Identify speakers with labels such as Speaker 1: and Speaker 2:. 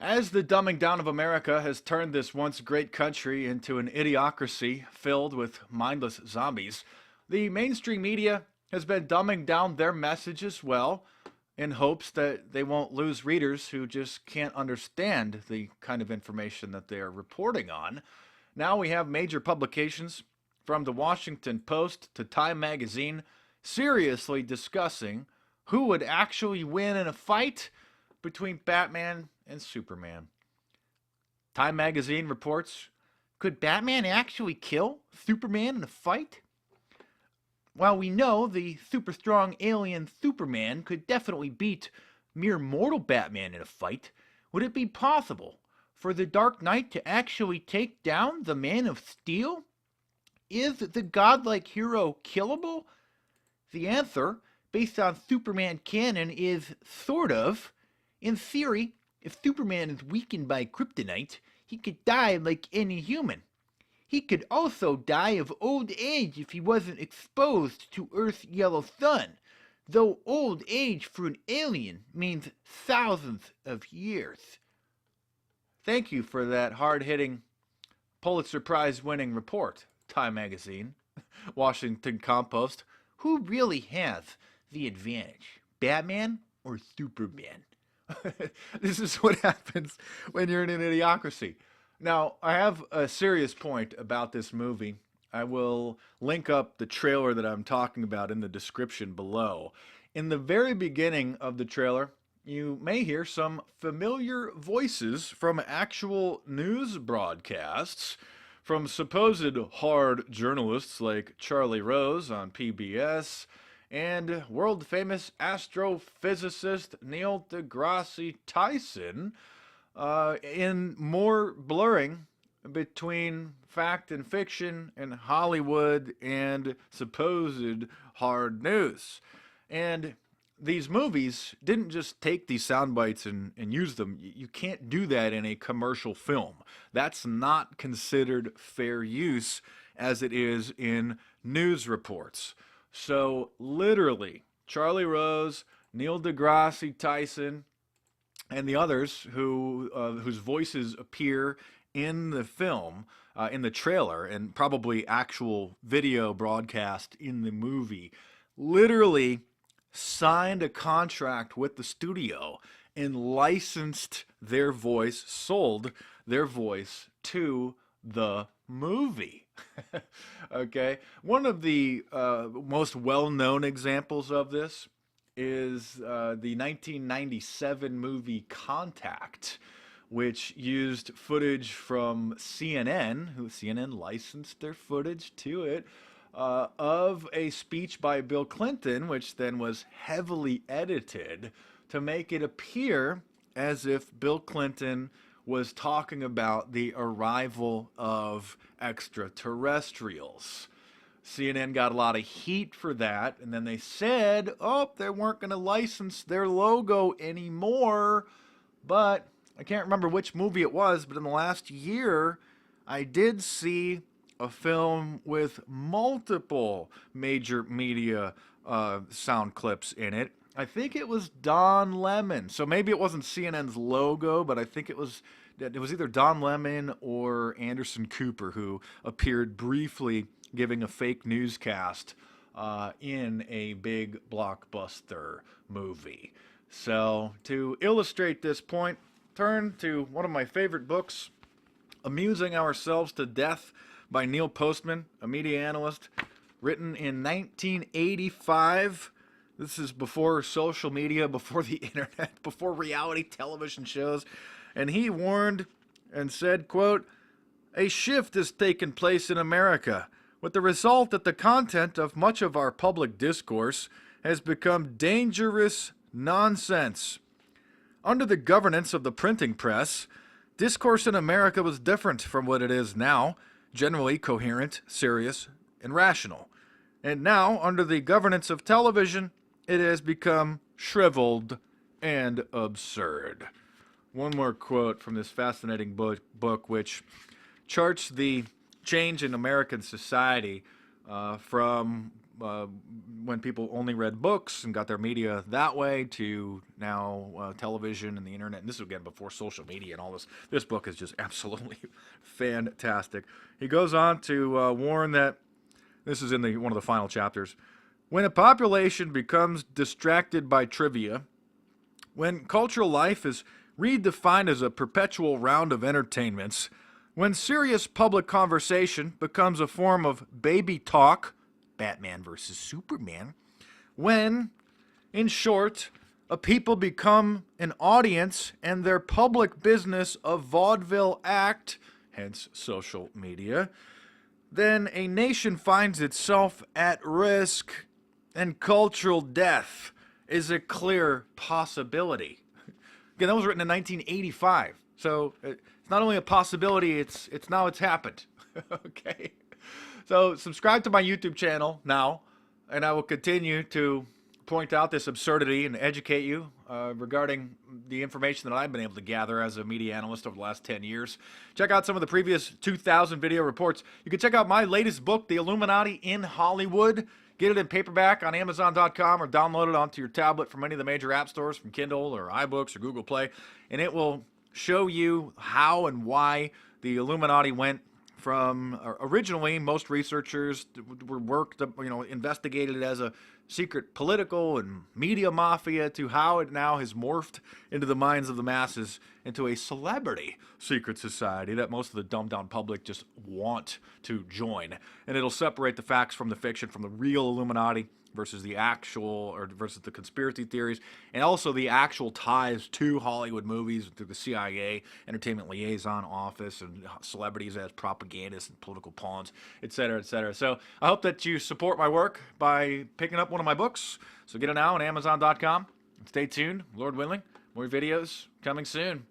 Speaker 1: As the dumbing down of America has turned this once great country into an idiocracy filled with mindless zombies, the mainstream media has been dumbing down their message as well in hopes that they won't lose readers who just can't understand the kind of information that they're reporting on. Now we have major publications from the Washington Post to Time Magazine seriously discussing who would actually win in a fight between Batman and Superman. Time magazine reports, could Batman actually kill Superman in a fight? While we know the super strong alien Superman could definitely beat mere mortal Batman in a fight, would it be possible for the Dark Knight to actually take down the Man of Steel? Is the godlike hero killable? The answer, based on Superman canon, is sort of. In theory, if Superman is weakened by kryptonite, he could die like any human. He could also die of old age if he wasn't exposed to Earth's yellow sun, though old age for an alien means thousands of years. Thank you for that hard-hitting Pulitzer Prize winning report, Time Magazine. Washington Compost. Who really has the advantage, Batman or Superman? This is what happens when you're in an idiocracy. Now, I have a serious point about this movie. I will link up the trailer that I'm talking about in the description below. In the very beginning of the trailer, you may hear some familiar voices from actual news broadcasts, from supposed hard journalists like Charlie Rose on PBS, and world famous astrophysicist Neil deGrasse Tyson, in more blurring between fact and fiction and Hollywood and supposed hard news. And these movies didn't just take these sound bites and use them. You can't do that in a commercial film. That's not considered fair use as it is in news reports. So literally, Charlie Rose, Neil deGrasse Tyson, and the others whose voices appear in the film, in the trailer, and probably actual video broadcast in the movie, literally signed a contract with the studio and licensed their voice, sold their voice to the movie. Okay, one of the most well-known examples of this is the 1997 movie Contact, which used footage from CNN, who CNN licensed their footage to it, of a speech by Bill Clinton, which then was heavily edited to make it appear as if Bill Clinton was talking about the arrival of extraterrestrials. CNN got a lot of heat for that, and then they said, oh, they weren't going to license their logo anymore. But I can't remember which movie it was, but in the last year, I did see a film with multiple major media sound clips in it. I think it was Don Lemon. So maybe it wasn't CNN's logo, but I think it was either Don Lemon or Anderson Cooper who appeared briefly giving a fake newscast in a big blockbuster movie. So to illustrate this point, turn to one of my favorite books, Amusing Ourselves to Death by Neil Postman, a media analyst, written in 1985. This is before social media, before the internet, before reality television shows. And he warned and said, quote, "A shift has taken place in America, with the result that the content of much of our public discourse has become dangerous nonsense. Under the governance of the printing press, discourse in America was different from what it is now, generally coherent, serious, and rational. And now, under the governance of television, it has become shriveled and absurd." One more quote from this fascinating book which charts the change in American society from when people only read books and got their media that way to now television and the internet. And this is again before social media and all this. This book is just absolutely fantastic. He goes on to warn that this is in one of the final chapters. When a population becomes distracted by trivia, when cultural life is redefined as a perpetual round of entertainments, when serious public conversation becomes a form of baby talk, Batman versus Superman, when, in short, a people become an audience and their public business a vaudeville act, hence social media, then a nation finds itself at risk and cultural death is a clear possibility. Again, that was written in 1985. So it's not only a possibility, it's happened. Okay? So subscribe to my YouTube channel now, and I will continue to point out this absurdity and educate you regarding the information that I've been able to gather as a media analyst over the last 10 years. Check out some of the previous 2,000 video reports. You can check out my latest book, The Illuminati in Hollywood. Get it in paperback on Amazon.com or download it onto your tablet from any of the major app stores, from Kindle or iBooks or Google Play, and it will show you how and why the Illuminati went from originally most researchers were investigated it as a secret political and media mafia to how it now has morphed into the minds of the masses into a celebrity secret society that most of the dumbed down public just want to join. And it'll separate the facts from the fiction, from the real Illuminati versus the versus the conspiracy theories, and also the actual ties to Hollywood movies through the CIA, Entertainment Liaison Office, and celebrities as propagandists and political pawns, etc., etc. So I hope that you support my work by picking up one of my books. So get it now on Amazon.com. Stay tuned. Lord willing, more videos coming soon.